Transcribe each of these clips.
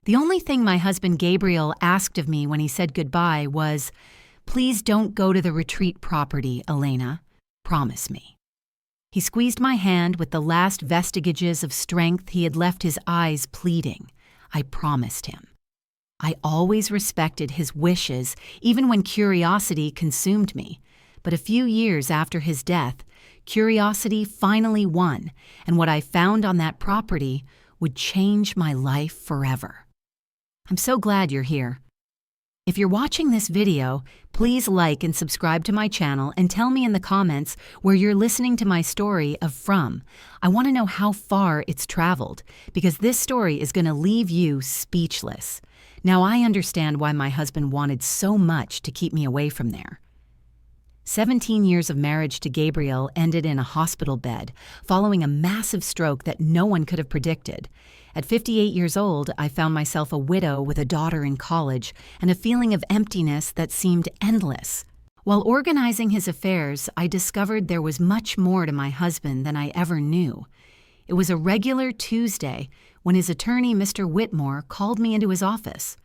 The only thing my husband Gabriel asked of me when he said goodbye was, "Please don't go to the retreat property, Elena. Promise me." He squeezed my hand with the last vestiges of strength he had left his eyes pleading. I promised him. I always respected his wishes, even when curiosity consumed me. But a few years after his death, curiosity finally won, and what I found on that property would change my life forever. I'm so glad you're here. If you're watching this video, please like and subscribe to my channel and tell me in the comments where you're listening to my story of From. I want to know how far it's traveled, because this story is going to leave you speechless. Now I understand why my husband wanted so much to keep me away from there. 17 years of marriage to Gabriel ended in a hospital bed, following a massive stroke that no one could have predicted. At 58 years old, I found myself a widow with a daughter in college and a feeling of emptiness that seemed endless. While organizing his affairs, I discovered there was much more to my husband than I ever knew. It was a regular Tuesday when his attorney, Mr. Whitmore, called me into his office.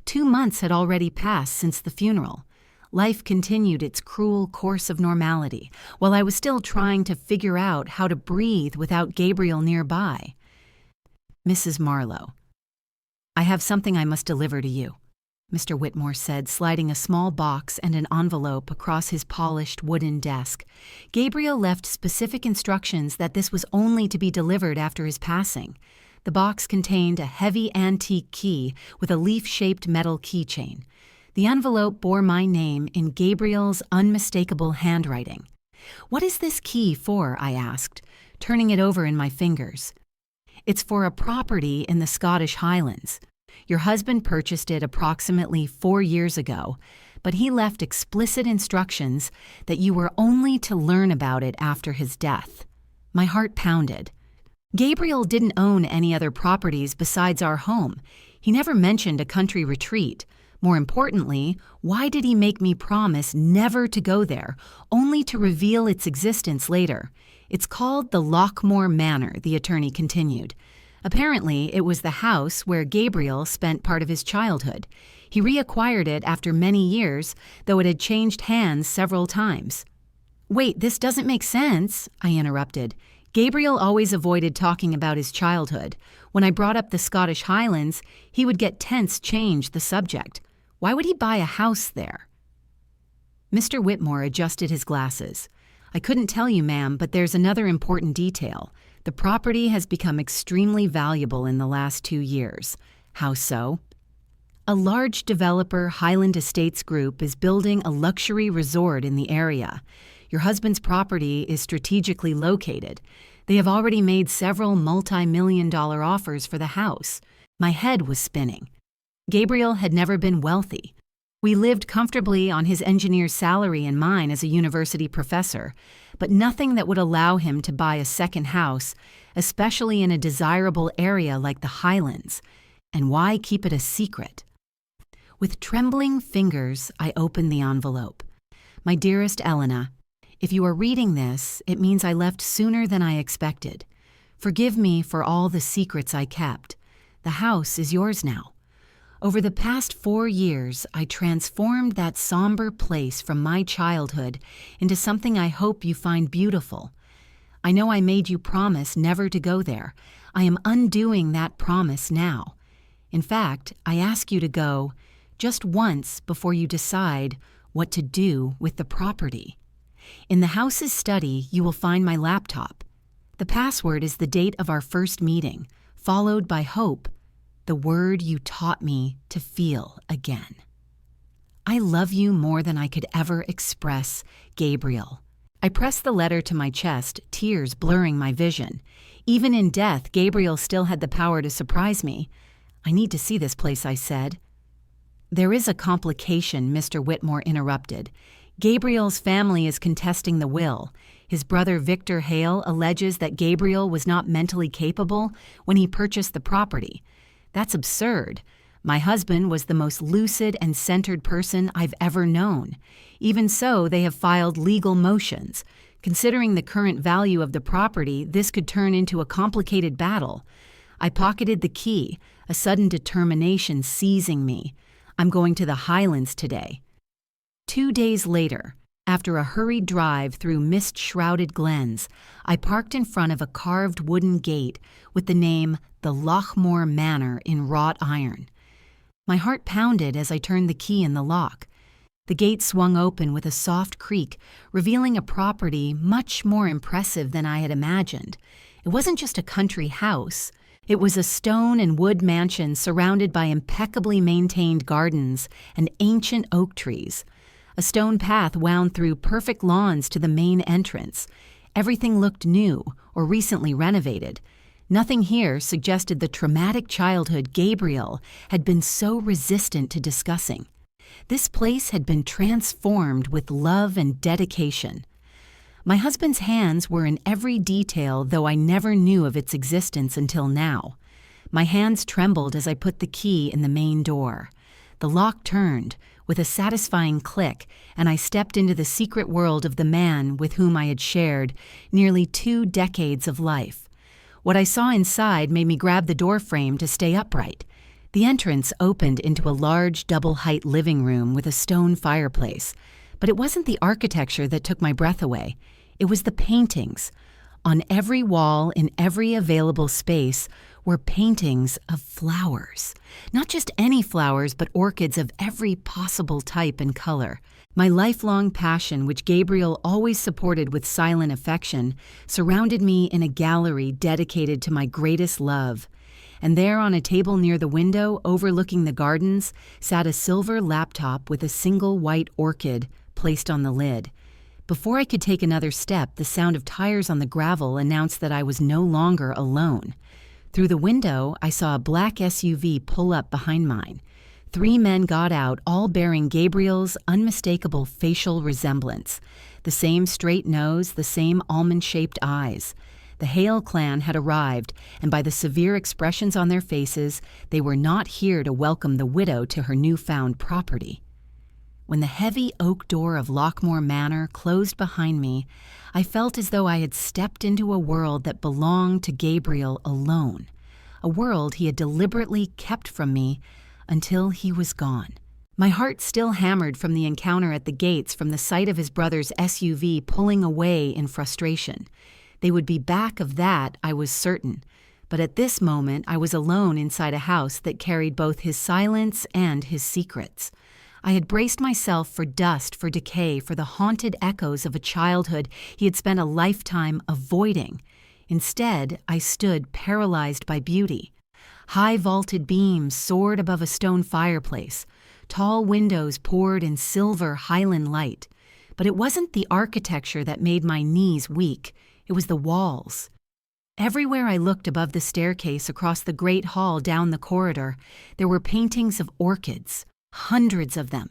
2 months had already passed since the funeral. Life continued its cruel course of normality, while I was still trying to figure out how to breathe without Gabriel nearby. "Mrs. Marlowe, I have something I must deliver to you," Mr. Whitmore said, sliding a small box and an envelope across his polished wooden desk. Gabriel left specific instructions that this was only to be delivered after his passing. The box contained a heavy antique key with a leaf-shaped metal keychain. The envelope bore my name in Gabriel's unmistakable handwriting. "What is this key for?" I asked, turning it over in my fingers. "It's for a property in the Scottish Highlands. Your husband purchased it approximately 4 years ago, but he left explicit instructions that you were only to learn about it after his death." My heart pounded. Gabriel didn't own any other properties besides our home. He never mentioned a country retreat. More importantly, why did he make me promise never to go there, only to reveal its existence later? "It's called the Lockmore Manor," the attorney continued. "Apparently, it was the house where Gabriel spent part of his childhood. He reacquired it after many years, though it had changed hands several times." "Wait, this doesn't make sense," I interrupted. Gabriel always avoided talking about his childhood. When I brought up the Scottish Highlands, he would get tense, change the subject. Why would he buy a house there? Mr. Whitmore adjusted his glasses. "I couldn't tell you, ma'am, but there's another important detail. The property has become extremely valuable in the last 2 years. How so?" "A large developer, Highland Estates Group, is building a luxury resort in the area. Your husband's property is strategically located. They have already made several multi-million-dollar offers for the house." My head was spinning. Gabriel had never been wealthy. We lived comfortably on his engineer's salary and mine as a university professor, but nothing that would allow him to buy a second house, especially in a desirable area like the Highlands. And why keep it a secret? With trembling fingers, I opened the envelope. "My dearest Elena, if you are reading this, it means I left sooner than I expected. Forgive me for all the secrets I kept. The house is yours now. Over the past 4 years, I transformed that somber place from my childhood into something I hope you find beautiful. I know I made you promise never to go there. I am undoing that promise now. In fact, I ask you to go just once before you decide what to do with the property. In the house's study, you will find my laptop. The password is the date of our first meeting, followed by hope, the word you taught me to feel again. I love you more than I could ever express, Gabriel." I pressed the letter to my chest, tears blurring my vision. Even in death, Gabriel still had the power to surprise me. "I need to see this place," I said. "There is a complication," Mr. Whitmore interrupted. "Gabriel's family is contesting the will. His brother Victor Hale alleges that Gabriel was not mentally capable when he purchased the property. That's absurd. My husband was the most lucid and centered person I've ever known. Even so, they have filed legal motions. Considering the current value of the property, this could turn into a complicated battle." I pocketed the key, a sudden determination seizing me. I'm going to the Highlands today. 2 days later, after a hurried drive through mist-shrouded glens, I parked in front of a carved wooden gate with the name The Lochmore Manor in wrought iron. My heart pounded as I turned the key in the lock. The gate swung open with a soft creak, revealing a property much more impressive than I had imagined. It wasn't just a country house. It was a stone and wood mansion surrounded by impeccably maintained gardens and ancient oak trees. A stone path wound through perfect lawns to the main entrance. Everything looked new or recently renovated. Nothing here suggested the traumatic childhood Gabriel had been so resistant to discussing. This place had been transformed with love and dedication. My husband's hands were in every detail, though I never knew of its existence until now. My hands trembled as I put the key in the main door. The lock turned with a satisfying click, and I stepped into the secret world of the man with whom I had shared nearly 2 decades of life. What I saw inside made me grab the door frame to stay upright. The entrance opened into a large double-height living room with a stone fireplace. But it wasn't the architecture that took my breath away. It was the paintings. On every wall, in every available space, were paintings of flowers. Not just any flowers, but orchids of every possible type and color. My lifelong passion, which Gabriel always supported with silent affection, surrounded me in a gallery dedicated to my greatest love. And there on a table near the window, overlooking the gardens, sat a silver laptop with a single white orchid placed on the lid. Before I could take another step, the sound of tires on the gravel announced that I was no longer alone. Through the window, I saw a black SUV pull up behind mine. 3 men got out, all bearing Gabriel's unmistakable facial resemblance. The same straight nose, the same almond-shaped eyes. The Hale clan had arrived, and by the severe expressions on their faces, they were not here to welcome the widow to her newfound property. When the heavy oak door of Lochmore Manor closed behind me, I felt as though I had stepped into a world that belonged to Gabriel alone, a world he had deliberately kept from me until he was gone. My heart still hammered from the encounter at the gates, from the sight of his brother's SUV pulling away in frustration. They would be back, of that I was certain, but at this moment I was alone inside a house that carried both his silence and his secrets. I had braced myself for dust, for decay, for the haunted echoes of a childhood he had spent a lifetime avoiding. Instead, I stood paralyzed by beauty. High vaulted beams soared above a stone fireplace. Tall windows poured in silver Highland light. But it wasn't the architecture that made my knees weak. It was the walls. Everywhere I looked above the staircase, across the great hall, down the corridor, there were paintings of orchids, hundreds of them,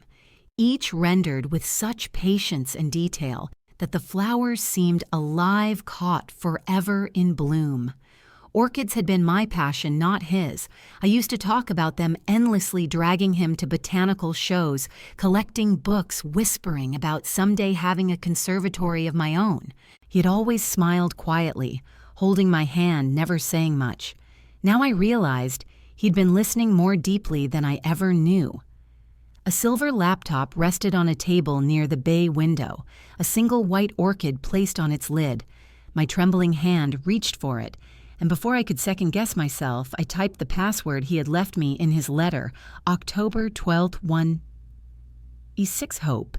each rendered with such patience and detail that the flowers seemed alive, caught forever in bloom. Orchids had been my passion, not his. I used to talk about them endlessly, dragging him to botanical shows, collecting books, whispering about someday having a conservatory of my own. He had always smiled quietly, holding my hand, never saying much. Now I realized he'd been listening more deeply than I ever knew. A silver laptop rested on a table near the bay window, a single white orchid placed on its lid. My trembling hand reached for it, and before I could second-guess myself, I typed the password he had left me in his letter, October 12th, 1E6 Hope.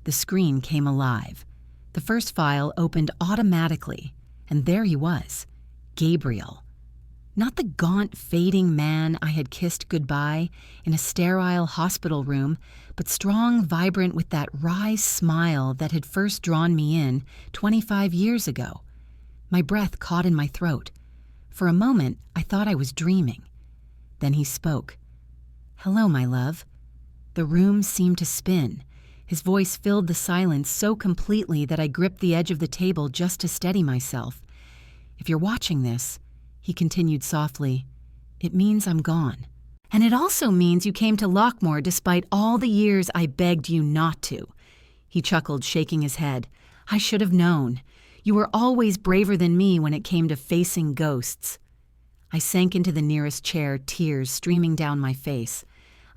The screen came alive. The first file opened automatically, and there he was, Gabriel. Not the gaunt, fading man I had kissed goodbye in a sterile hospital room, but strong, vibrant, with that wry smile that had first drawn me in 25 years ago. My breath caught in my throat. For a moment, I thought I was dreaming. Then he spoke. "Hello, my love." The room seemed to spin. His voice filled the silence so completely that I gripped the edge of the table just to steady myself. "If you're watching this," he continued softly, "it means I'm gone. And it also means you came to Lochmore despite all the years I begged you not to." He chuckled, shaking his head. "I should have known. You were always braver than me when it came to facing ghosts." I sank into the nearest chair, tears streaming down my face.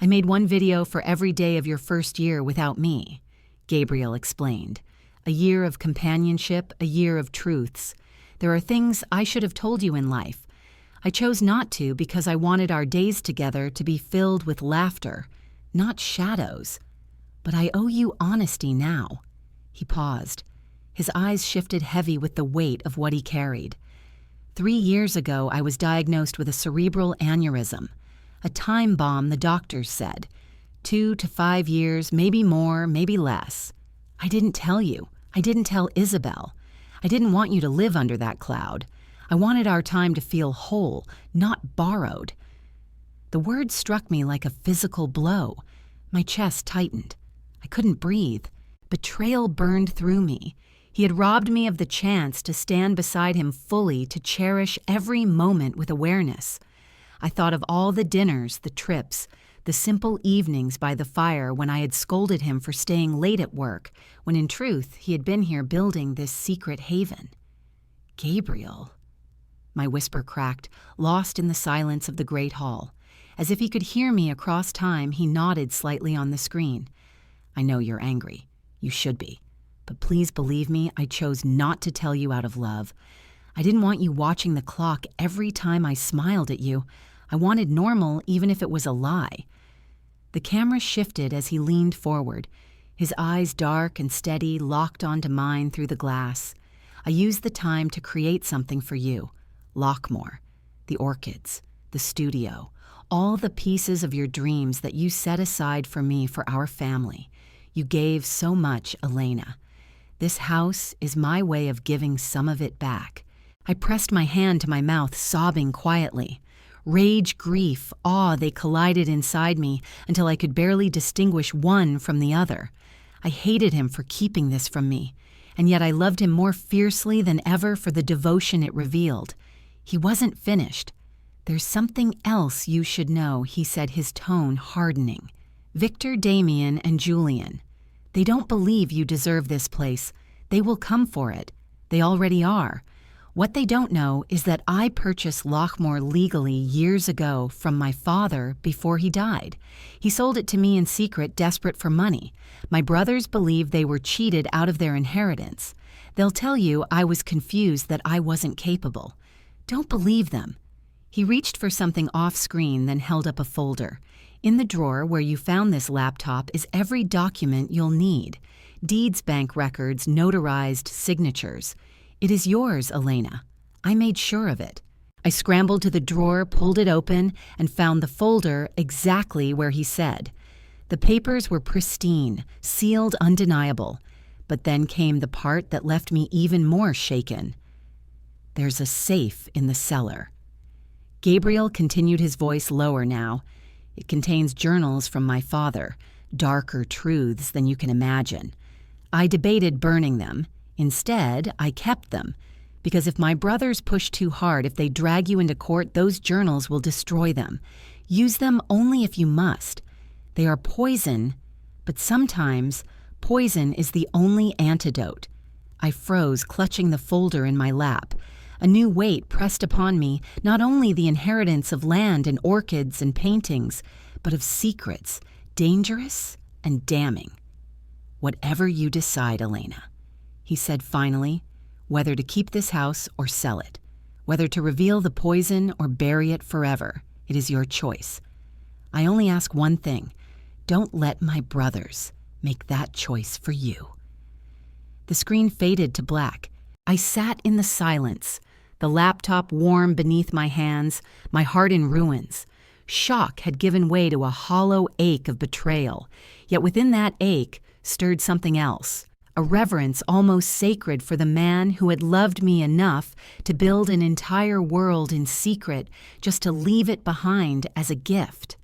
I made one video for every day of your first year without me, Gabriel explained. A year of companionship, a year of truths. There are things I should have told you in life. I chose not to because I wanted our days together to be filled with laughter, not shadows. But I owe you honesty now. He paused. His eyes shifted heavy with the weight of what he carried. 3 years ago, I was diagnosed with a cerebral aneurysm. A time bomb, the doctors said. 2 to 5 years, maybe more, maybe less. I didn't tell you. I didn't tell Isabel. I didn't want you to live under that cloud. I wanted our time to feel whole, not borrowed. The words struck me like a physical blow. My chest tightened. I couldn't breathe. Betrayal burned through me. He had robbed me of the chance to stand beside him fully, to cherish every moment with awareness. I thought of all the dinners, the trips, the simple evenings by the fire when I had scolded him for staying late at work, when in truth he had been here building this secret haven. Gabriel. My whisper cracked, lost in the silence of the great hall. As if he could hear me across time, he nodded slightly on the screen. I know you're angry. You should be. But please believe me, I chose not to tell you out of love. I didn't want you watching the clock every time I smiled at you. I wanted normal even if it was a lie. The camera shifted as he leaned forward, his eyes dark and steady, locked onto mine through the glass. I used the time to create something for you. Lockmore, the orchids, the studio, all the pieces of your dreams that you set aside for me, for our family. You gave so much, Elena. This house is my way of giving some of it back. I pressed my hand to my mouth, sobbing quietly. Rage, grief, awe, they collided inside me until I could barely distinguish one from the other. I hated him for keeping this from me, and yet I loved him more fiercely than ever for the devotion it revealed. He wasn't finished. There's something else you should know, he said, his tone hardening. Victor, Damien, and Julian. They don't believe you deserve this place. They will come for it. They already are. What they don't know is that I purchased Lockmore legally years ago from my father before he died. He sold it to me in secret, desperate for money. My brothers believe they were cheated out of their inheritance. They'll tell you I was confused, that I wasn't capable. Don't believe them. He reached for something off-screen, then held up a folder. In the drawer where you found this laptop is every document you'll need. Deeds, bank records, notarized signatures. It is yours, Elena. I made sure of it. I scrambled to the drawer, pulled it open, and found the folder exactly where he said. The papers were pristine, sealed, undeniable. But then came the part that left me even more shaken. There's a safe in the cellar. Gabriel continued, his voice lower now. It contains journals from my father, darker truths than you can imagine. I debated burning them. Instead, I kept them, because if my brothers push too hard, if they drag you into court, those journals will destroy them. Use them only if you must. They are poison, but sometimes poison is the only antidote. I froze, clutching the folder in my lap. A new weight pressed upon me, not only the inheritance of land and orchids and paintings, but of secrets, dangerous and damning. Whatever you decide, Elena, he said finally, whether to keep this house or sell it, whether to reveal the poison or bury it forever, it is your choice. I only ask one thing. Don't let my brothers make that choice for you. The screen faded to black. I sat in the silence, the laptop warm beneath my hands, my heart in ruins. Shock had given way to a hollow ache of betrayal, yet within that ache stirred something else, a reverence almost sacred for the man who had loved me enough to build an entire world in secret just to leave it behind as a gift.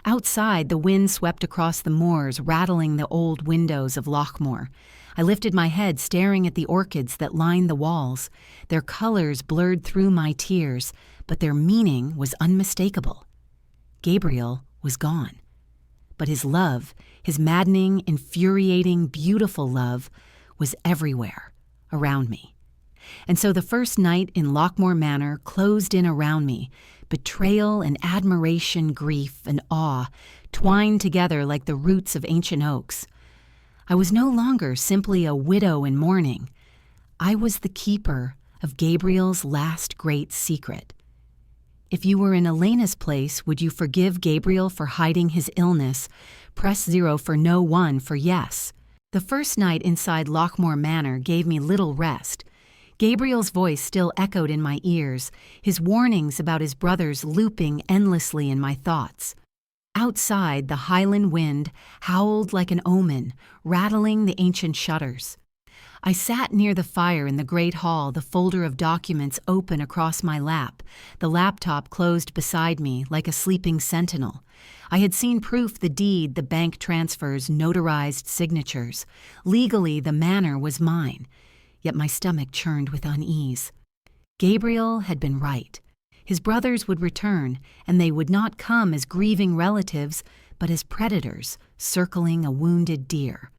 Outside, the wind swept across the moors, rattling the old windows of Lockmore. I lifted my head, staring at the orchids that lined the walls. Their colors blurred through my tears, but their meaning was unmistakable. Gabriel was gone. But his love, his maddening, infuriating, beautiful love, was everywhere, around me. And so the first night in Lockmore Manor closed in around me, betrayal and admiration, grief and awe, twined together like the roots of ancient oaks. I was no longer simply a widow in mourning. I was the keeper of Gabriel's last great secret. If you were in Elena's place, would you forgive Gabriel for hiding his illness? Press 0 for no, 1 for yes. The first night inside Lockmore Manor gave me little rest. Gabriel's voice still echoed in my ears, his warnings about his brothers looping endlessly in my thoughts. Outside, the Highland wind howled like an omen, rattling the ancient shutters. I sat near the fire in the great hall, the folder of documents open across my lap, the laptop closed beside me like a sleeping sentinel. I had seen proof: the deed, the bank transfers, notarized signatures. Legally, the manor was mine, yet my stomach churned with unease. Gabriel had been right. His brothers would return, and they would not come as grieving relatives, but as predators circling a wounded deer.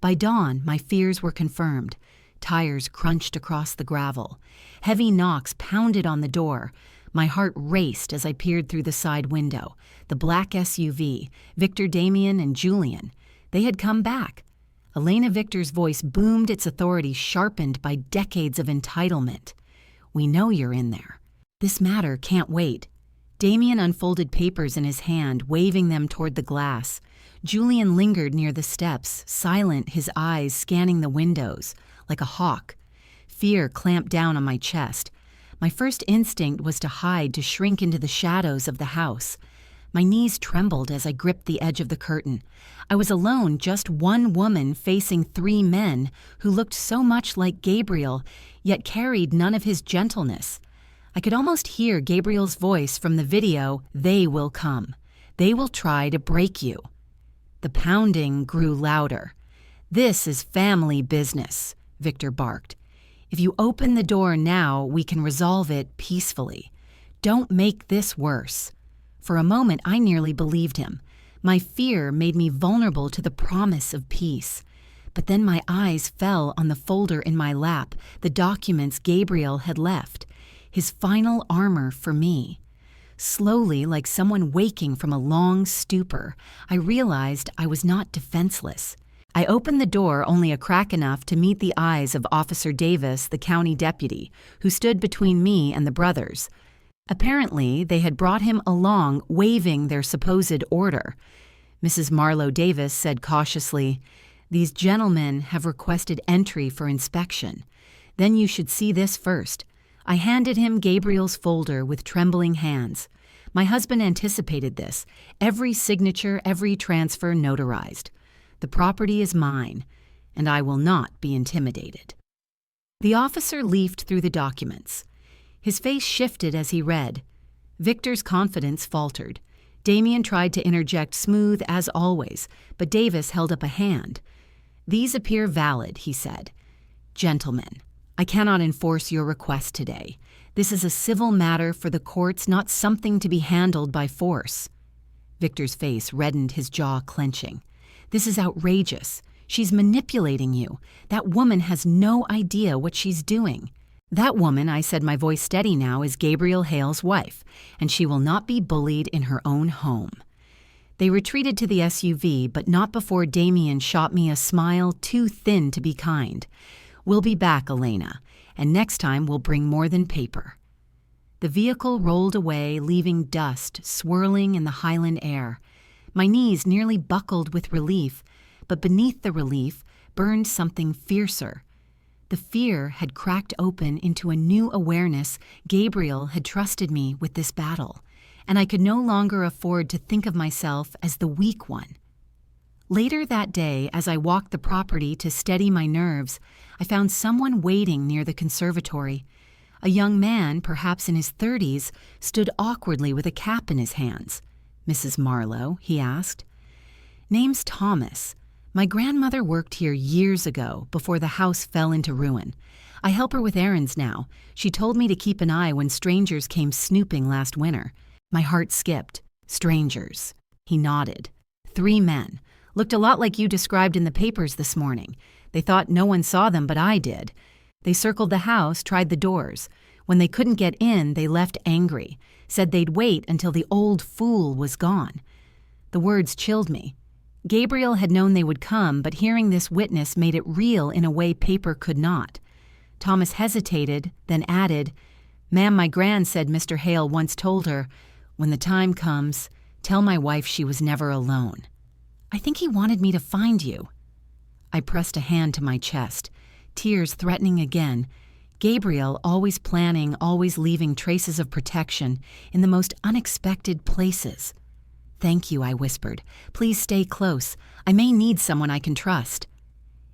By dawn, my fears were confirmed. Tires crunched across the gravel. Heavy knocks pounded on the door. My heart raced as I peered through the side window. The black SUV, Victor, Damien, and Julian. They had come back. Elena Victor's voice boomed, its authority sharpened by decades of entitlement. "We know you're in there. This matter can't wait." Damien unfolded papers in his hand, waving them toward the glass. Julian lingered near the steps, silent, his eyes scanning the windows, like a hawk. Fear clamped down on my chest. My first instinct was to hide, to shrink into the shadows of the house. My knees trembled as I gripped the edge of the curtain. I was alone, just one woman facing 3 men who looked so much like Gabriel, yet carried none of his gentleness. I could almost hear Gabriel's voice from the video: "They will come. They will try to break you." The pounding grew louder. "This is family business," Victor barked. "If you open the door now, we can resolve it peacefully. Don't make this worse." For a moment, I nearly believed him. My fear made me vulnerable to the promise of peace. But then my eyes fell on the folder in my lap, the documents Gabriel had left, his final armor for me. Slowly, like someone waking from a long stupor, I realized I was not defenseless. I opened the door only a crack enough to meet the eyes of Officer Davis, the county deputy, who stood between me and the brothers. Apparently, they had brought him along, waving their supposed order. Mrs. Marlowe Davis said cautiously, "These gentlemen have requested entry for inspection. Then you should see this first." I handed him Gabriel's folder with trembling hands. My husband anticipated this. Every signature, every transfer notarized. The property is mine, and I will not be intimidated. The officer leafed through the documents. His face shifted as he read. Victor's confidence faltered. Damien tried to interject, smooth as always, but Davis held up a hand. "These appear valid," he said. "Gentlemen, I cannot enforce your request today. This is a civil matter for the courts, not something to be handled by force." Victor's face reddened, his jaw clenching. "This is outrageous. She's manipulating you. That woman has no idea what she's doing." "That woman," I said, my voice steady now, "is Gabriel Hale's wife, and she will not be bullied in her own home." They retreated to the SUV, but not before Damien shot me a smile too thin to be kind. "We'll be back, Elena, and next time we'll bring more than paper." The vehicle rolled away, leaving dust swirling in the Highland air. My knees nearly buckled with relief, but beneath the relief burned something fiercer. The fear had cracked open into a new awareness. Gabriel had trusted me with this battle, and I could no longer afford to think of myself as the weak one. Later that day, as I walked the property to steady my nerves, I found someone waiting near the conservatory. A young man, perhaps in his 30s, stood awkwardly with a cap in his hands. "Mrs. Marlowe?" he asked. "Name's Thomas. My grandmother worked here years ago, before the house fell into ruin. I help her with errands now. She told me to keep an eye when strangers came snooping last winter." My heart skipped. "Strangers." He nodded. 3 men. Looked a lot like you described in the papers this morning. They thought no one saw them, but I did. They circled the house, tried the doors. When they couldn't get in, they left angry, said they'd wait until the old fool was gone. The words chilled me. Gabriel had known they would come, but hearing this witness made it real in a way paper could not. Thomas hesitated, then added, "Ma'am, my gran said Mr. Hale once told her, 'When the time comes, tell my wife she was never alone.' I think he wanted me to find you." I pressed a hand to my chest, tears threatening again. Gabriel, always planning, always leaving traces of protection in the most unexpected places. "Thank you," I whispered. "Please stay close. I may need someone I can trust."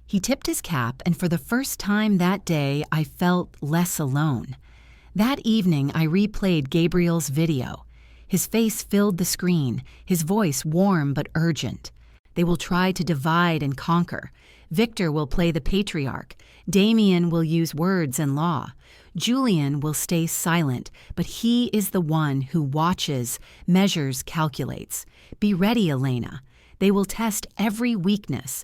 He tipped his cap, and for the first time that day, I felt less alone. That evening, I replayed Gabriel's video. His face filled the screen, his voice warm but urgent. They will try to divide and conquer. Victor will play the patriarch. Damien will use words and law. Julian will stay silent, but he is the one who watches, measures, calculates. Be ready, Elena. They will test every weakness.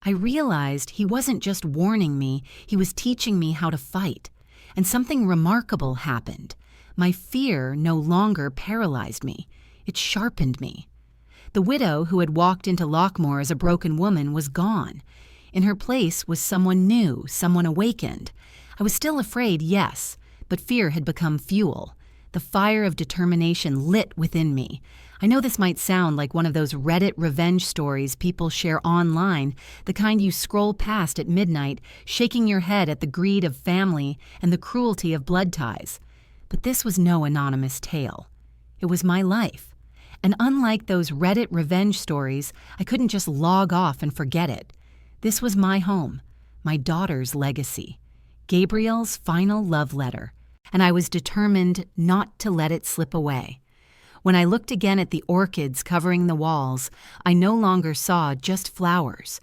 I realized he wasn't just warning me, he was teaching me how to fight. And something remarkable happened. My fear no longer paralyzed me. It sharpened me. The widow who had walked into Lockmore as a broken woman was gone. In her place was someone new, someone awakened. I was still afraid, yes, but fear had become fuel. The fire of determination lit within me. I know this might sound like one of those Reddit revenge stories people share online, the kind you scroll past at midnight, shaking your head at the greed of family and the cruelty of blood ties. But this was no anonymous tale. It was my life. And unlike those Reddit revenge stories, I couldn't just log off and forget it. This was my home, my daughter's legacy, Gabriel's final love letter, and I was determined not to let it slip away. When I looked again at the orchids covering the walls, I no longer saw just flowers.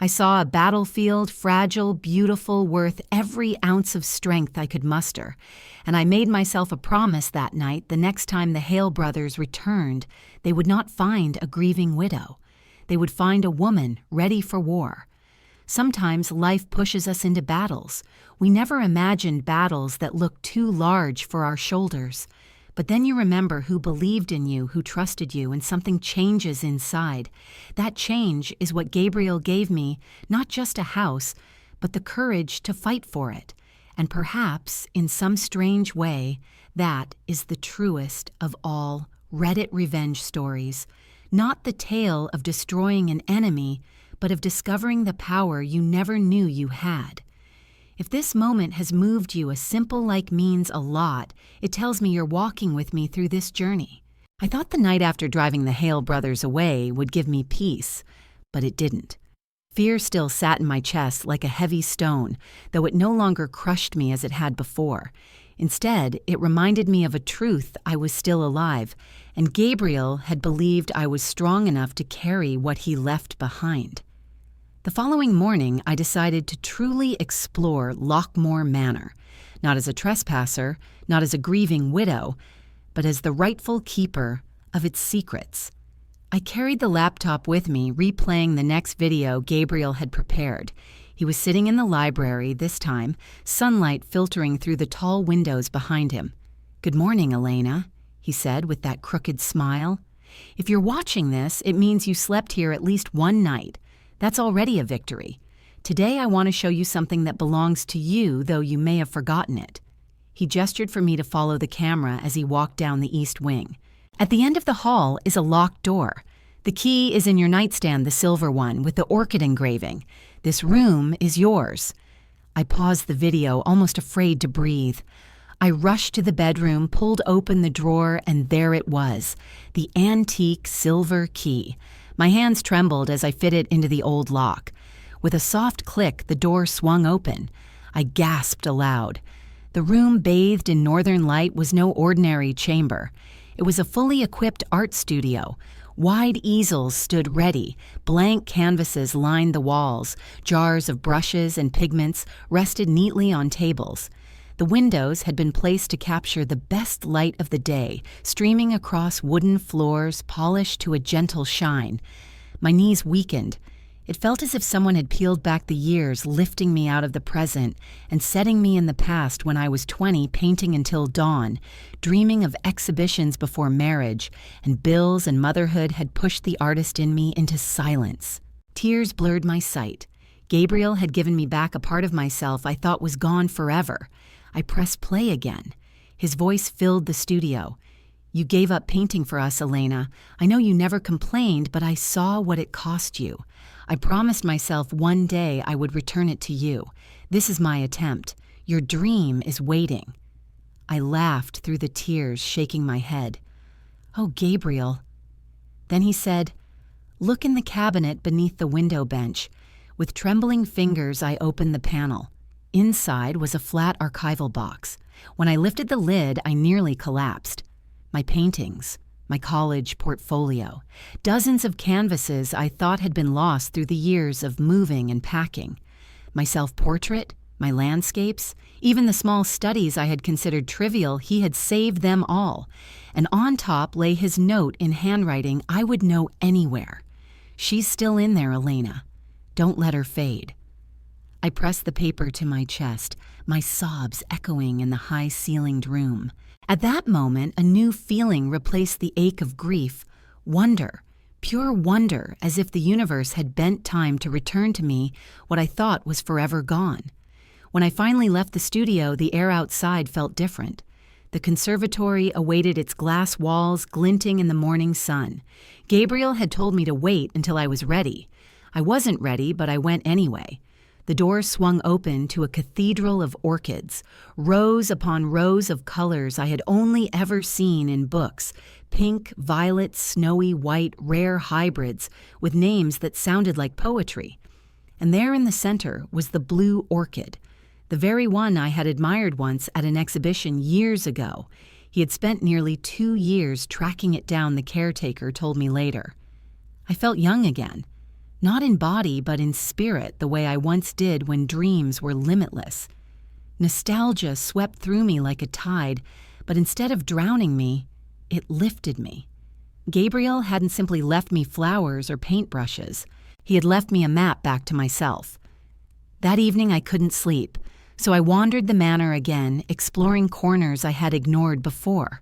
I saw a battlefield, fragile, beautiful, worth every ounce of strength I could muster, and I made myself a promise that night the next time the Hale brothers returned, they would not find a grieving widow. They would find a woman ready for war. Sometimes life pushes us into battles. We never imagined battles that look too large for our shoulders. But then you remember who believed in you, who trusted you, and something changes inside. That change is what Gabriel gave me, not just a house, but the courage to fight for it. And perhaps, in some strange way, that is the truest of all Reddit revenge stories. Not the tale of destroying an enemy, but of discovering the power you never knew you had. If this moment has moved you, a simple like means a lot, it tells me you're walking with me through this journey. I thought the night after driving the Hale brothers away would give me peace, but it didn't. Fear still sat in my chest like a heavy stone, though it no longer crushed me as it had before. Instead, it reminded me of a truth: I was still alive, and Gabriel had believed I was strong enough to carry what he left behind. The following morning, I decided to truly explore Lockmore Manor, not as a trespasser, not as a grieving widow, but as the rightful keeper of its secrets. I carried the laptop with me, replaying the next video Gabriel had prepared. He was sitting in the library, this time, sunlight filtering through the tall windows behind him. "Good morning, Elena," he said with that crooked smile. "If you're watching this, it means you slept here at least one night. That's already a victory. Today I want to show you something that belongs to you, though you may have forgotten it." He gestured for me to follow the camera as he walked down the east wing. At the end of the hall is a locked door. The key is in your nightstand, the silver one, with the orchid engraving. This room is yours. I paused the video, almost afraid to breathe. I rushed to the bedroom, pulled open the drawer, and there it was, the antique silver key. My hands trembled as I fit it into the old lock. With a soft click, the door swung open. I gasped aloud. The room, bathed in northern light, was no ordinary chamber. It was a fully equipped art studio. Wide easels stood ready, blank canvases lined the walls, jars of brushes and pigments rested neatly on tables. The windows had been placed to capture the best light of the day, streaming across wooden floors polished to a gentle shine. My knees weakened. It felt as if someone had peeled back the years, lifting me out of the present and setting me in the past when I was 20, painting until dawn, dreaming of exhibitions before marriage, and bills and motherhood had pushed the artist in me into silence. Tears blurred my sight. Gabriel had given me back a part of myself I thought was gone forever. I pressed play again. His voice filled the studio. "You gave up painting for us, Elena. I know you never complained, but I saw what it cost you. I promised myself one day I would return it to you. This is my attempt. Your dream is waiting." I laughed through the tears, shaking my head. "Oh, Gabriel." Then he said, "Look in the cabinet beneath the window bench." With trembling fingers, I opened the panel. Inside was a flat archival box. When I lifted the lid, I nearly collapsed. My paintings, my college portfolio, dozens of canvases I thought had been lost through the years of moving and packing. My self-portrait, my landscapes, even the small studies I had considered trivial, he had saved them all. And on top lay his note in handwriting I would know anywhere. "She's still in there, Elena. Don't let her fade." I pressed the paper to my chest, my sobs echoing in the high-ceilinged room. At that moment, a new feeling replaced the ache of grief. Wonder, pure wonder, as if the universe had bent time to return to me what I thought was forever gone. When I finally left the studio, the air outside felt different. The conservatory awaited its glass walls glinting in the morning sun. Gabriel had told me to wait until I was ready. I wasn't ready, but I went anyway. The door swung open to a cathedral of orchids, rows upon rows of colors I had only ever seen in books, pink, violet, snowy, white, rare hybrids with names that sounded like poetry. And there in the center was the blue orchid, the very one I had admired once at an exhibition years ago. He had spent nearly 2 years tracking it down, the caretaker told me later. I felt young again. Not in body, but in spirit, the way I once did when dreams were limitless. Nostalgia swept through me like a tide, but instead of drowning me, it lifted me. Gabriel hadn't simply left me flowers or paintbrushes. He had left me a map back to myself. That evening I couldn't sleep, so I wandered the manor again, exploring corners I had ignored before.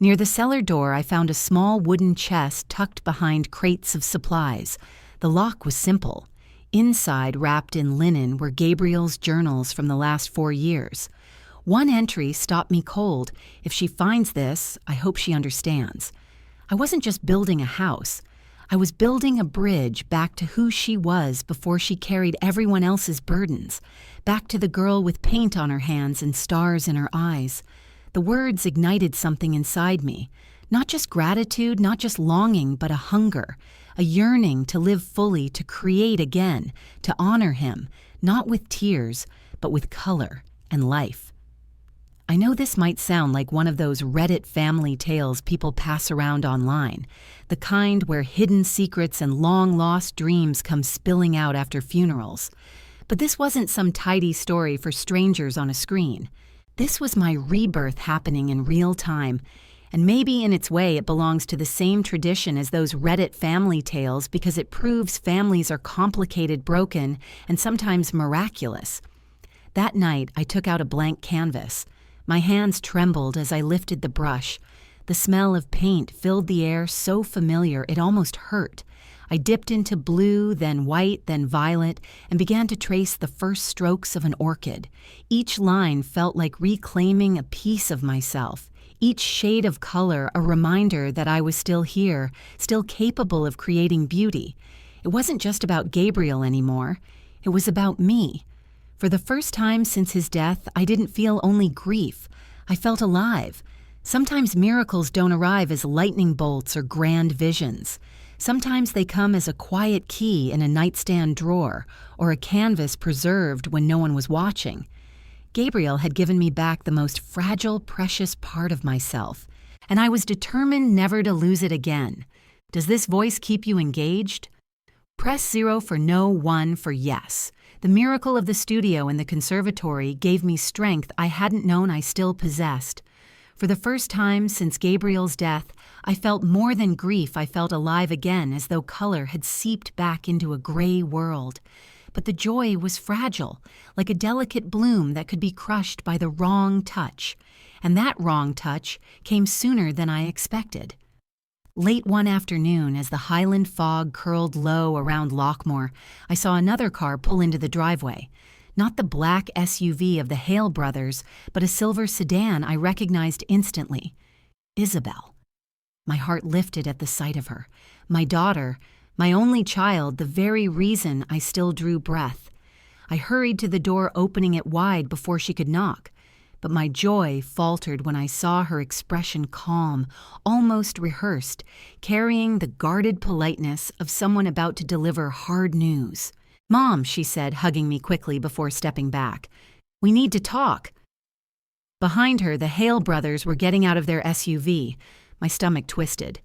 Near the cellar door, I found a small wooden chest tucked behind crates of supplies. The lock was simple. Inside, wrapped in linen, were Gabriel's journals from the last 4 years. One entry stopped me cold. "If she finds this, I hope she understands." I wasn't just building a house. I was building a bridge back to who she was before she carried everyone else's burdens, back to the girl with paint on her hands and stars in her eyes. The words ignited something inside me. Not just gratitude, not just longing, but a hunger, a yearning to live fully, to create again, to honor him, not with tears, but with color and life. I know this might sound like one of those Reddit family tales people pass around online, the kind where hidden secrets and long-lost dreams come spilling out after funerals. But this wasn't some tidy story for strangers on a screen. This was my rebirth happening in real time. And maybe in its way it belongs to the same tradition as those Reddit family tales because it proves families are complicated, broken, and sometimes miraculous. That night, I took out a blank canvas. My hands trembled as I lifted the brush. The smell of paint filled the air so familiar it almost hurt. I dipped into blue, then white, then violet, and began to trace the first strokes of an orchid. Each line felt like reclaiming a piece of myself. Each shade of color a reminder that I was still here, still capable of creating beauty. It wasn't just about Gabriel anymore. It was about me. For the first time since his death, I didn't feel only grief. I felt alive. Sometimes miracles don't arrive as lightning bolts or grand visions. Sometimes they come as a quiet key in a nightstand drawer or a canvas preserved when no one was watching. Gabriel had given me back the most fragile, precious part of myself, and I was determined never to lose it again. Does this voice keep you engaged? Press 0 for no, 1 for yes. The miracle of the studio and the conservatory gave me strength I hadn't known I still possessed. For the first time since Gabriel's death, I felt more than grief. I felt alive again, as though color had seeped back into a gray world. But the joy was fragile, like a delicate bloom that could be crushed by the wrong touch. And that wrong touch came sooner than I expected. Late one afternoon, as the Highland fog curled low around Lockmore, I saw another car pull into the driveway. Not the black SUV of the Hale brothers, but a silver sedan I recognized instantly. Isabel. My heart lifted at the sight of her. My daughter, my only child, the very reason I still drew breath. I hurried to the door, opening it wide before she could knock. But my joy faltered when I saw her expression calm, almost rehearsed, carrying the guarded politeness of someone about to deliver hard news. "Mom," she said, hugging me quickly before stepping back. "We need to talk." Behind her, the Hale brothers were getting out of their SUV. My stomach twisted.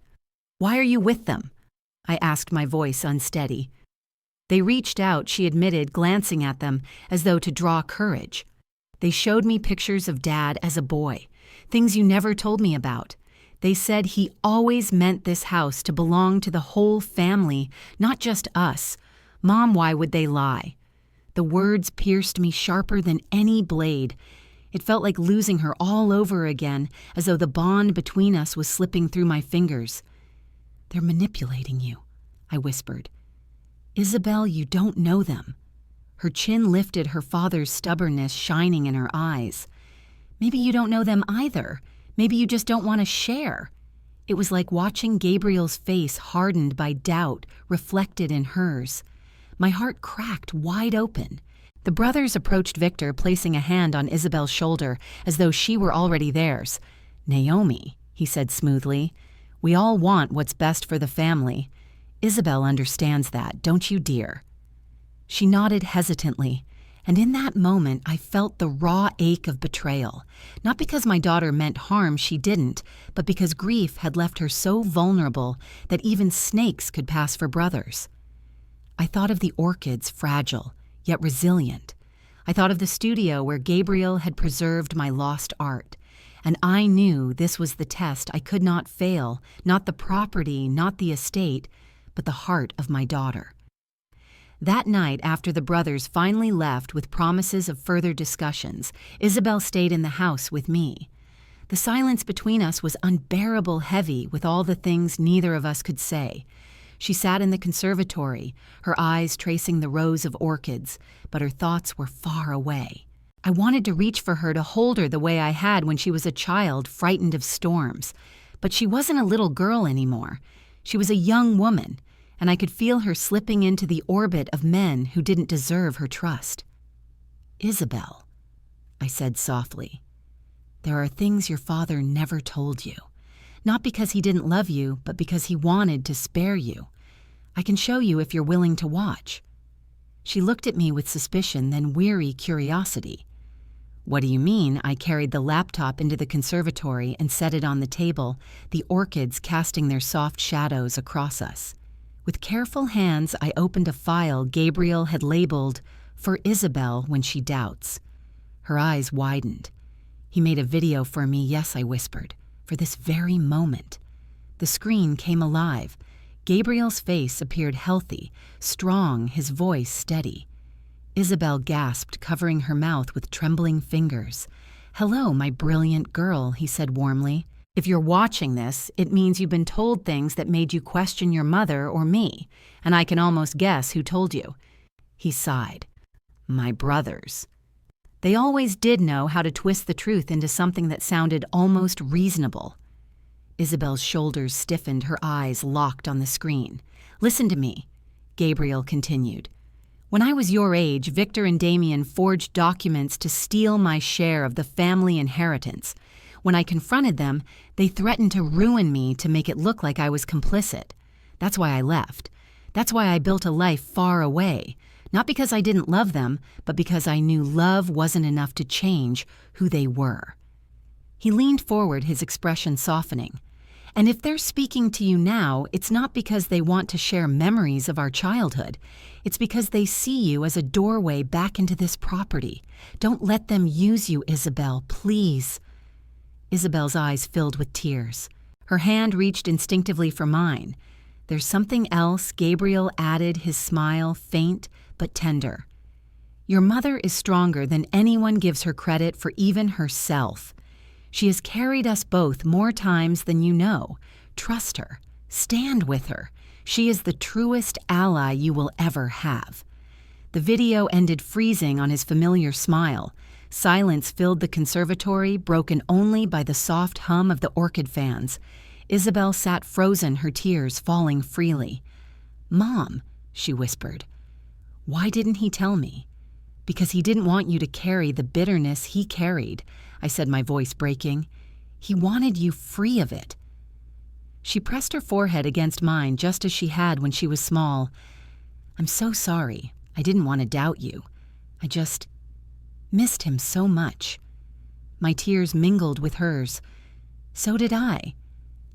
"Why are you with them?" I asked, my voice unsteady. "They reached out," she admitted, glancing at them as though to draw courage. "They showed me pictures of Dad as a boy, things you never told me about. They said he always meant this house to belong to the whole family, not just us. Mom, why would they lie?" The words pierced me sharper than any blade. It felt like losing her all over again, as though the bond between us was slipping through my fingers. "They're manipulating you," I whispered. "Isabel, you don't know them." Her chin lifted, her father's stubbornness shining in her eyes. "Maybe you don't know them either. Maybe you just don't want to share." It was like watching Gabriel's face hardened by doubt reflected in hers. My heart cracked wide open. The brothers approached Victor, placing a hand on Isabel's shoulder as though she were already theirs. "Naomi," he said smoothly, "we all want what's best for the family. Isabel understands that, don't you, dear?" She nodded hesitantly, and in that moment I felt the raw ache of betrayal, not because my daughter meant harm, she didn't, but because grief had left her so vulnerable that even snakes could pass for brothers. I thought of the orchids, fragile, yet resilient. I thought of the studio where Gabriel had preserved my lost art, and I knew this was the test I could not fail, not the property, not the estate, but the heart of my daughter. That night, after the brothers finally left with promises of further discussions, Isabel stayed in the house with me. The silence between us was unbearable heavy with all the things neither of us could say. She sat in the conservatory, her eyes tracing the rows of orchids, but her thoughts were far away. I wanted to reach for her, to hold her the way I had when she was a child, frightened of storms. But she wasn't a little girl anymore. She was a young woman, and I could feel her slipping into the orbit of men who didn't deserve her trust. "Isabel," I said softly, "there are things your father never told you. Not because he didn't love you, but because he wanted to spare you. I can show you if you're willing to watch." She looked at me with suspicion, then weary curiosity. "What do you mean?" I carried the laptop into the conservatory and set it on the table, the orchids casting their soft shadows across us. With careful hands, I opened a file Gabriel had labeled, "For Isabel when she doubts." Her eyes widened. "He made a video for me, yes," I whispered, "for this very moment." The screen came alive. Gabriel's face appeared healthy, strong, his voice steady. Isabel gasped, covering her mouth with trembling fingers. "Hello, my brilliant girl," he said warmly. "If you're watching this, it means you've been told things that made you question your mother or me, and I can almost guess who told you." He sighed. "My brothers. They always did know how to twist the truth into something that sounded almost reasonable." Isabel's shoulders stiffened, her eyes locked on the screen. "Listen to me," Gabriel continued. "When I was your age, Victor and Damien forged documents to steal my share of the family inheritance. When I confronted them, they threatened to ruin me to make it look like I was complicit. That's why I left. That's why I built a life far away. Not because I didn't love them, but because I knew love wasn't enough to change who they were." He leaned forward, his expression softening. "And if they're speaking to you now, it's not because they want to share memories of our childhood. It's because they see you as a doorway back into this property. Don't let them use you, Isabel, please." Isabel's eyes filled with tears. Her hand reached instinctively for mine. "There's something else," Gabriel added, his smile faint but tender. "Your mother is stronger than anyone gives her credit for, even herself. She has carried us both more times than you know. Trust her. Stand with her. She is the truest ally you will ever have." The video ended freezing on his familiar smile. Silence filled the conservatory, broken only by the soft hum of the orchid fans. Isabel sat frozen, her tears falling freely. "Mom," she whispered. "Why didn't he tell me?" "Because he didn't want you to carry the bitterness he carried," I said, my voice breaking. "He wanted you free of it." She pressed her forehead against mine just as she had when she was small. "I'm so sorry. I didn't want to doubt you. I just missed him so much." My tears mingled with hers. So did I.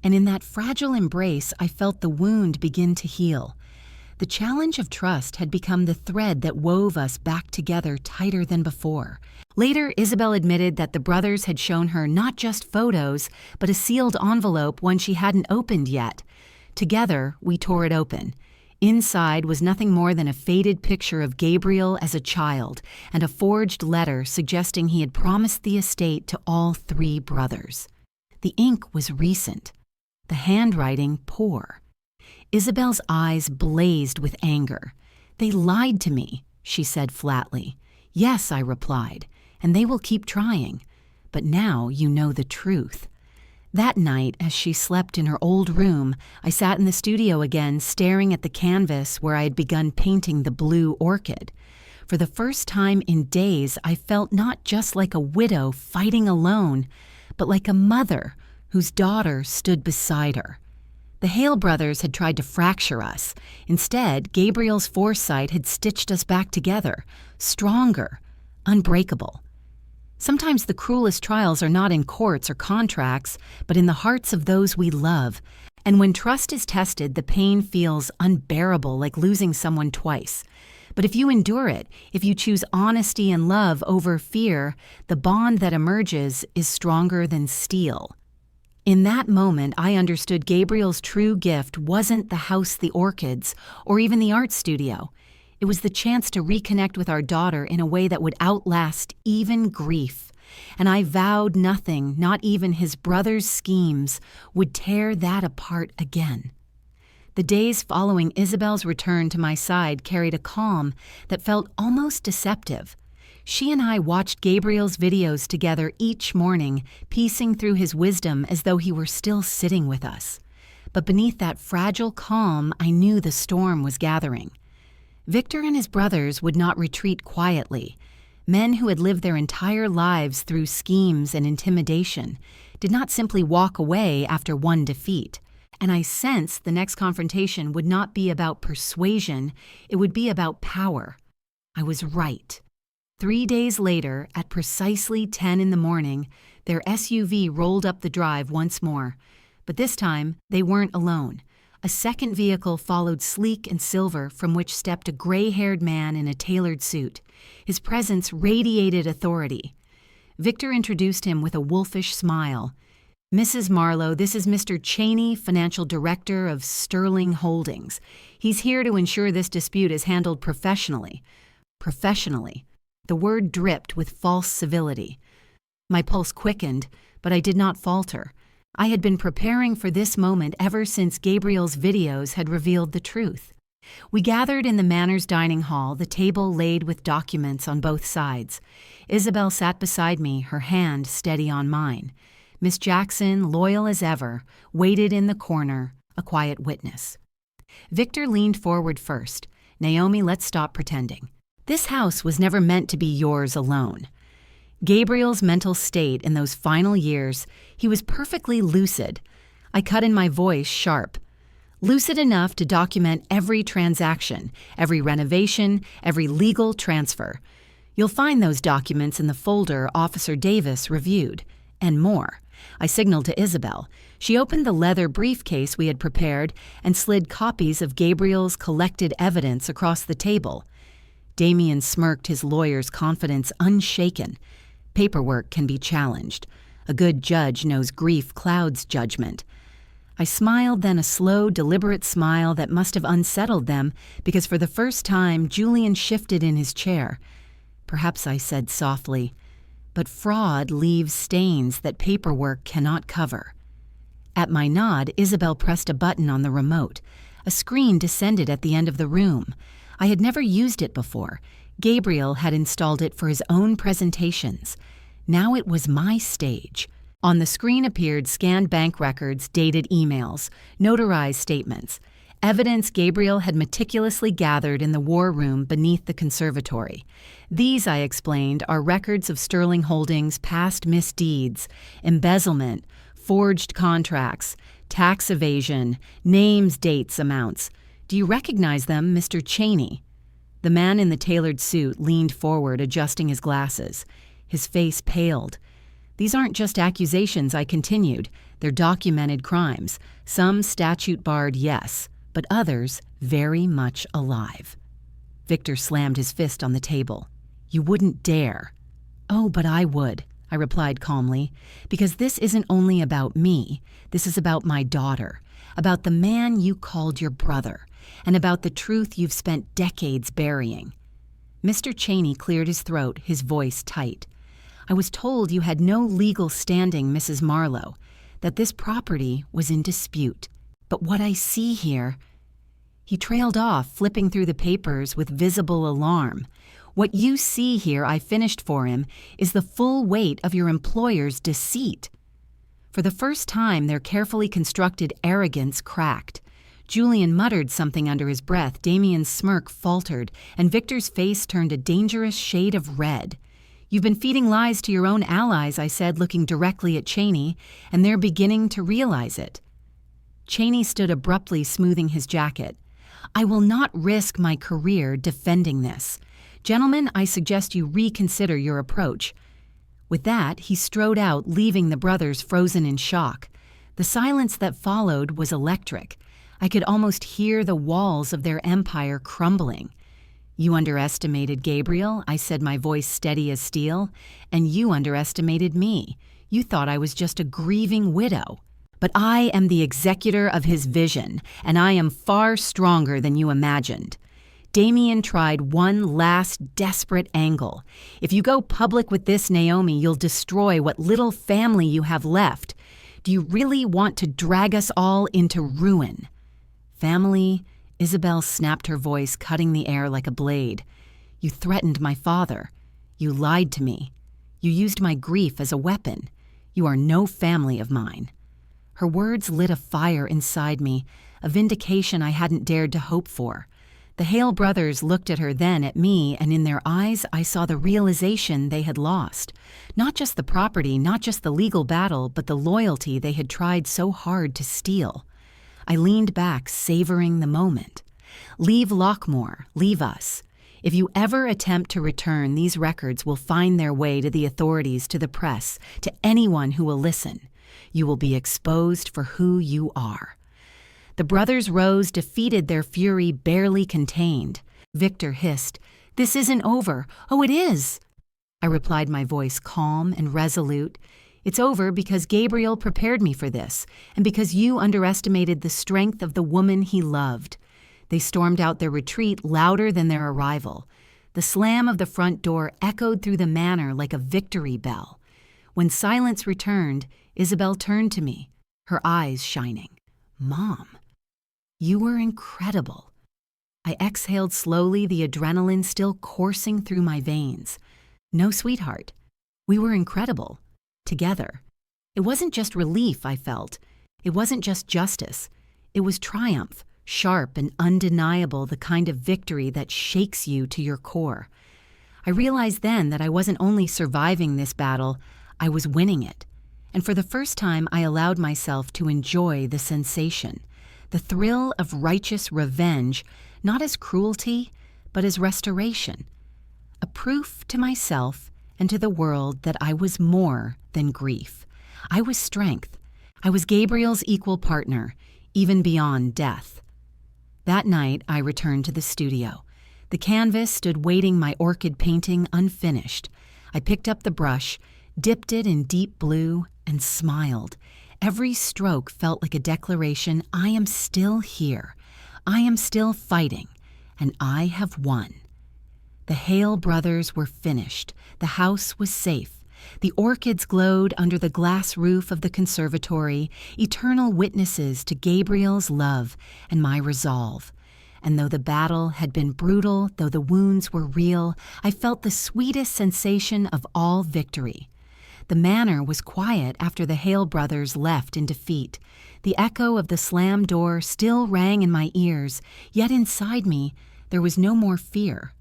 And in that fragile embrace, I felt the wound begin to heal. The challenge of trust had become the thread that wove us back together tighter than before. Later, Isabel admitted that the brothers had shown her not just photos, but a sealed envelope, one she hadn't opened yet. Together, we tore it open. Inside was nothing more than a faded picture of Gabriel as a child and a forged letter suggesting he had promised the estate to all 3 brothers. The ink was recent, the handwriting poor. Isabel's eyes blazed with anger. "They lied to me," she said flatly. "Yes," I replied, "and they will keep trying. But now you know the truth." That night, as she slept in her old room, I sat in the studio again, staring at the canvas where I had begun painting the blue orchid. For the first time in days, I felt not just like a widow fighting alone, but like a mother whose daughter stood beside her. The Hale brothers had tried to fracture us. Instead, Gabriel's foresight had stitched us back together, stronger, unbreakable. Sometimes the cruelest trials are not in courts or contracts, but in the hearts of those we love. And when trust is tested, the pain feels unbearable, like losing someone twice. But if you endure it, if you choose honesty and love over fear, the bond that emerges is stronger than steel. In that moment, I understood Gabriel's true gift wasn't the house, the orchids, or even the art studio. It was the chance to reconnect with our daughter in a way that would outlast even grief. And I vowed nothing, not even his brother's schemes, would tear that apart again. The days following Isabel's return to my side carried a calm that felt almost deceptive. She and I watched Gabriel's videos together each morning, piecing through his wisdom as though he were still sitting with us. But beneath that fragile calm, I knew the storm was gathering. Victor and his brothers would not retreat quietly. Men who had lived their entire lives through schemes and intimidation did not simply walk away after one defeat. And I sensed the next confrontation would not be about persuasion, it would be about power. I was right. 3 days later, at precisely 10 in the morning, their SUV rolled up the drive once more. But this time, they weren't alone. A second vehicle followed, sleek and silver, from which stepped a gray-haired man in a tailored suit. His presence radiated authority. Victor introduced him with a wolfish smile. "Mrs. Marlowe, this is Mr. Cheney, Financial Director of Sterling Holdings. He's here to ensure this dispute is handled professionally." Professionally. The word dripped with false civility. My pulse quickened, but I did not falter. I had been preparing for this moment ever since Gabriel's videos had revealed the truth. We gathered in the Manor's dining hall, the table laid with documents on both sides. Isabel sat beside me, her hand steady on mine. Miss Jackson, loyal as ever, waited in the corner, a quiet witness. Victor leaned forward first. "Naomi, let's stop pretending. This house was never meant to be yours alone." Gabriel's mental state in those final years, he was perfectly lucid. I cut in my voice sharp. Lucid enough to document every transaction, every renovation, every legal transfer. You'll find those documents in the folder Officer Davis reviewed, and more. I signaled to Isabel. She opened the leather briefcase we had prepared and slid copies of Gabriel's collected evidence across the table. Damien smirked, his lawyer's confidence unshaken. Paperwork can be challenged. A good judge knows grief clouds judgment. I smiled, then a slow, deliberate smile that must have unsettled them, because for the first time Julian shifted in his chair. Perhaps I said softly, "But fraud leaves stains that paperwork cannot cover." At my nod, Isabel pressed a button on the remote. A screen descended at the end of the room. I had never used it before. Gabriel had installed it for his own presentations. Now it was my stage. On the screen appeared scanned bank records, dated emails, notarized statements, evidence Gabriel had meticulously gathered in the war room beneath the conservatory. These, I explained, are records of Sterling Holdings' past misdeeds, embezzlement, forged contracts, tax evasion, names, dates, amounts. Do you recognize them, Mr. Cheney? The man in the tailored suit leaned forward, adjusting his glasses. His face paled. These aren't just accusations, I continued. They're documented crimes. Some statute-barred, yes, but others very much alive. Victor slammed his fist on the table. You wouldn't dare. Oh, but I would, I replied calmly, because this isn't only about me. This is about my daughter, about the man you called your brother, and about the truth you've spent decades burying. Mr. Cheney cleared his throat, his voice tight. I was told you had no legal standing, Mrs. Marlowe, that this property was in dispute. But what I see here... He trailed off, flipping through the papers with visible alarm. What you see here, I finished for him, is the full weight of your employer's deceit. For the first time, their carefully constructed arrogance cracked. Julian muttered something under his breath, Damien's smirk faltered, and Victor's face turned a dangerous shade of red. You've been feeding lies to your own allies, I said, looking directly at Cheney, and they're beginning to realize it. Cheney stood abruptly, smoothing his jacket. I will not risk my career defending this. Gentlemen, I suggest you reconsider your approach. With that, he strode out, leaving the brothers frozen in shock. The silence that followed was electric. I could almost hear the walls of their empire crumbling. You underestimated Gabriel, I said, my voice steady as steel, and you underestimated me. You thought I was just a grieving widow. But I am the executor of his vision, and I am far stronger than you imagined. Damien tried one last desperate angle. If you go public with this, Naomi, you'll destroy what little family you have left. Do you really want to drag us all into ruin? Family? Isabel snapped her voice, cutting the air like a blade. You threatened my father. You lied to me. You used my grief as a weapon. You are no family of mine. Her words lit a fire inside me, a vindication I hadn't dared to hope for. The Hale brothers looked at her, then at me, and in their eyes I saw the realization they had lost. Not just the property, not just the legal battle, but the loyalty they had tried so hard to steal. I leaned back, savoring the moment. Leave Lockmore, leave us. If you ever attempt to return, these records will find their way to the authorities, to the press, to anyone who will listen. You will be exposed for who you are. The brothers rose, defeated, their fury barely contained. Victor hissed, "This isn't over." "Oh, it is." I replied, my voice calm and resolute. "It's over because Gabriel prepared me for this, and because you underestimated the strength of the woman he loved." They stormed out their retreat louder than their arrival. The slam of the front door echoed through the manor like a victory bell. When silence returned, Isabel turned to me, her eyes shining. "Mom, you were incredible." I exhaled slowly, the adrenaline still coursing through my veins. "No, sweetheart, we were incredible. Together." It wasn't just relief I felt. It wasn't just justice. It was triumph, sharp and undeniable, the kind of victory that shakes you to your core. I realized then that I wasn't only surviving this battle, I was winning it. And for the first time, I allowed myself to enjoy the sensation, the thrill of righteous revenge, not as cruelty, but as restoration. A proof to myself and to the world that I was more than grief. I was strength. I was Gabriel's equal partner, even beyond death. That night, I returned to the studio. The canvas stood waiting, my orchid painting unfinished. I picked up the brush, dipped it in deep blue, and smiled. Every stroke felt like a declaration, I am still here. I am still fighting, and I have won. The Hale brothers were finished. The house was safe. The orchids glowed under the glass roof of the conservatory, eternal witnesses to Gabriel's love and my resolve. And though the battle had been brutal, though the wounds were real, I felt the sweetest sensation of all victory. The manor was quiet after the Hale brothers left in defeat. The echo of the slammed door still rang in my ears, yet inside me there was no more fear,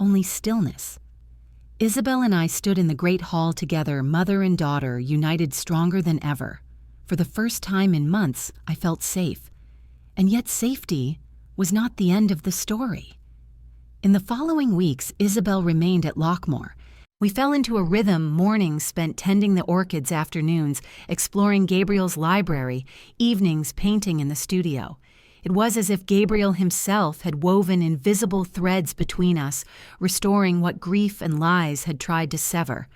only stillness. Isabel and I stood in the great hall together, mother and daughter, united stronger than ever. For the first time in months, I felt safe. And yet safety was not the end of the story. In the following weeks, Isabel remained at Lockmore. We fell into a rhythm, mornings spent tending the orchids, afternoons exploring Gabriel's library, evenings painting in the studio. It was as if Gabriel himself had woven invisible threads between us, restoring what grief and lies had tried to sever.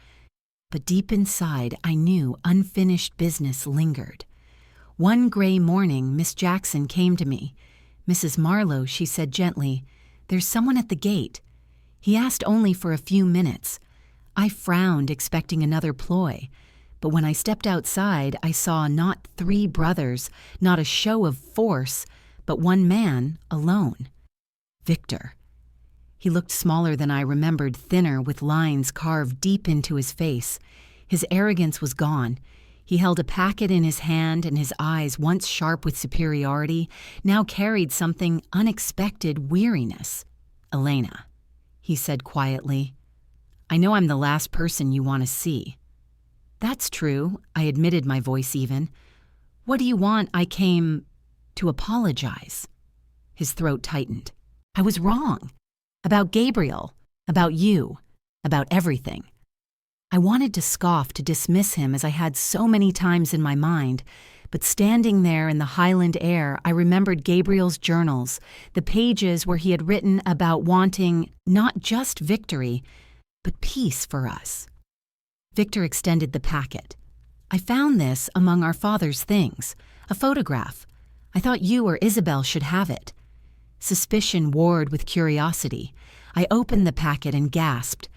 But deep inside, I knew unfinished business lingered. One gray morning, Miss Jackson came to me. Mrs. Marlowe, she said gently, "There's someone at the gate." He asked only for a few minutes. I frowned, expecting another ploy. But when I stepped outside, I saw not 3 brothers, not a show of force, but one man alone. Victor. He looked smaller than I remembered, thinner, with lines carved deep into his face. His arrogance was gone. He held a packet in his hand, and his eyes, once sharp with superiority, now carried something unexpected weariness. "Elena," he said quietly, "I know I'm the last person you want to see." "That's true," I admitted, my voice even. "What do you want? I came to apologize." His throat tightened. I was wrong. About Gabriel, about you, about everything. I wanted to scoff, to dismiss him as I had so many times in my mind, but standing there in the Highland air, I remembered Gabriel's journals, the pages where he had written about wanting not just victory, but peace for us. Victor extended the packet. "I found this among our father's things, a photograph. I thought you or Isabel should have it." Suspicion warred with curiosity. I opened the packet and gasped.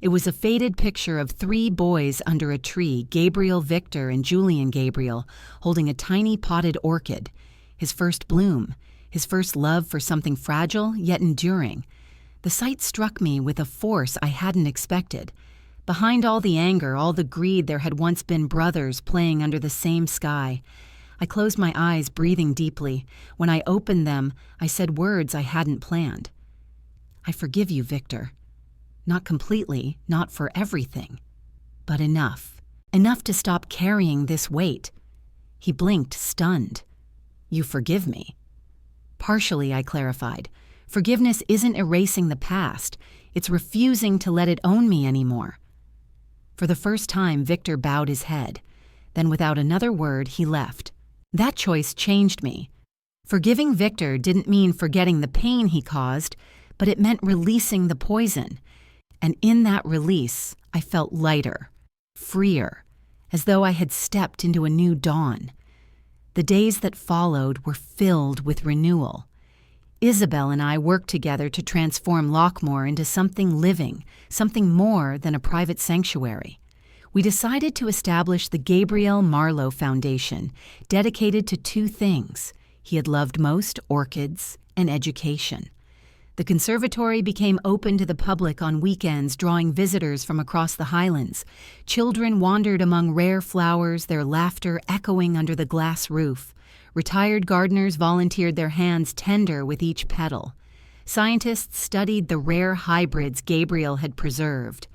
It was a faded picture of 3 boys under a tree, Gabriel Victor and Julian Gabriel, holding a tiny potted orchid. His first bloom, his first love for something fragile yet enduring. The sight struck me with a force I hadn't expected. Behind all the anger, all the greed, there had once been brothers playing under the same sky. I closed my eyes, breathing deeply. When I opened them, I said words I hadn't planned. "I forgive you, Victor. Not completely, not for everything, but enough. Enough to stop carrying this weight." He blinked, stunned. "You forgive me?" "Partially," I clarified. "Forgiveness isn't erasing the past. It's refusing to let it own me anymore." For the first time, Victor bowed his head. Then without another word, he left. That choice changed me. Forgiving Victor didn't mean forgetting the pain he caused, but it meant releasing the poison. And in that release, I felt lighter, freer, as though I had stepped into a new dawn. The days that followed were filled with renewal. Isabel and I worked together to transform Lockmore into something living, something more than a private sanctuary. We decided to establish the Gabriel Marlowe Foundation, dedicated to 2 things he had loved most: orchids and education. The conservatory became open to the public on weekends, drawing visitors from across the Highlands. Children wandered among rare flowers, their laughter echoing under the glass roof. Retired gardeners volunteered their hands tender with each petal. Scientists studied the rare hybrids Gabriel had preserved.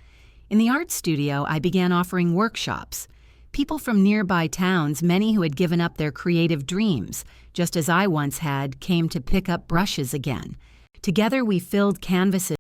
In the art studio, I began offering workshops. People from nearby towns, many who had given up their creative dreams, just as I once had, came to pick up brushes again. Together we filled canvases